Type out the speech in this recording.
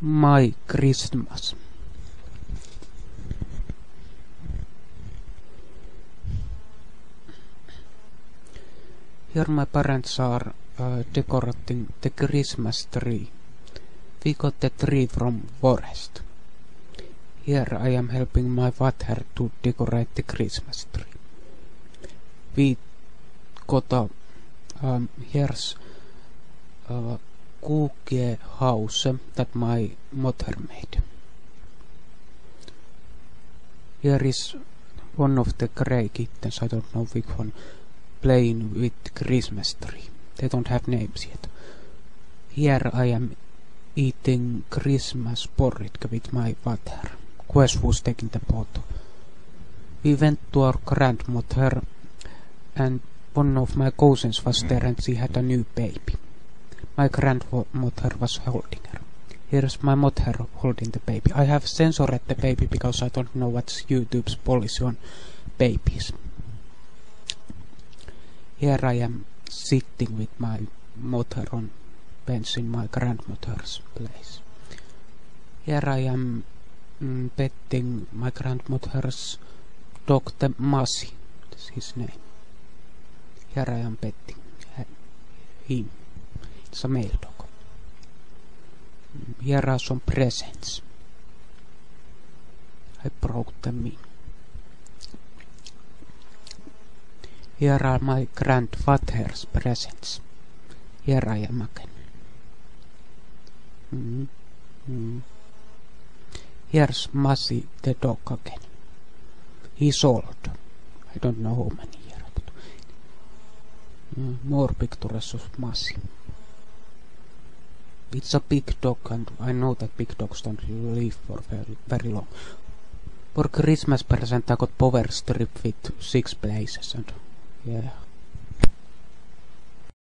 my Christmas. Here my parents are decorating the Christmas tree. We got the tree from forest. Here I am helping my father to decorate the Christmas tree. We got a here's cookie house that my mother made. Here is one of the grey kittens, I don't know which one, playing with the Christmas tree. They don't have names yet. Here I am eating Christmas porridge with my father. Quest was taking the photo. We went to our grandmother and one of my cousins was there and she had a new baby. My grandmother was holding her. Here's my mother holding the baby. I have censored the baby because I don't know what's YouTube's policy on babies. Here I am sitting with my mother on bench in my grandmother's place. Here I am petting my grandmother's dog, the Masi. That's his name. Here I am petting him. It's a male dog. Here are some presents. I brought them in. Here are my grandfather's presents. Here I am again. Here's Masi the dog again. He's old. I don't know how many years. But more pictures of Masi. It's a big dog and I know that big dogs don't live for very long. For Christmas present I got power strip with 6 places and yeah.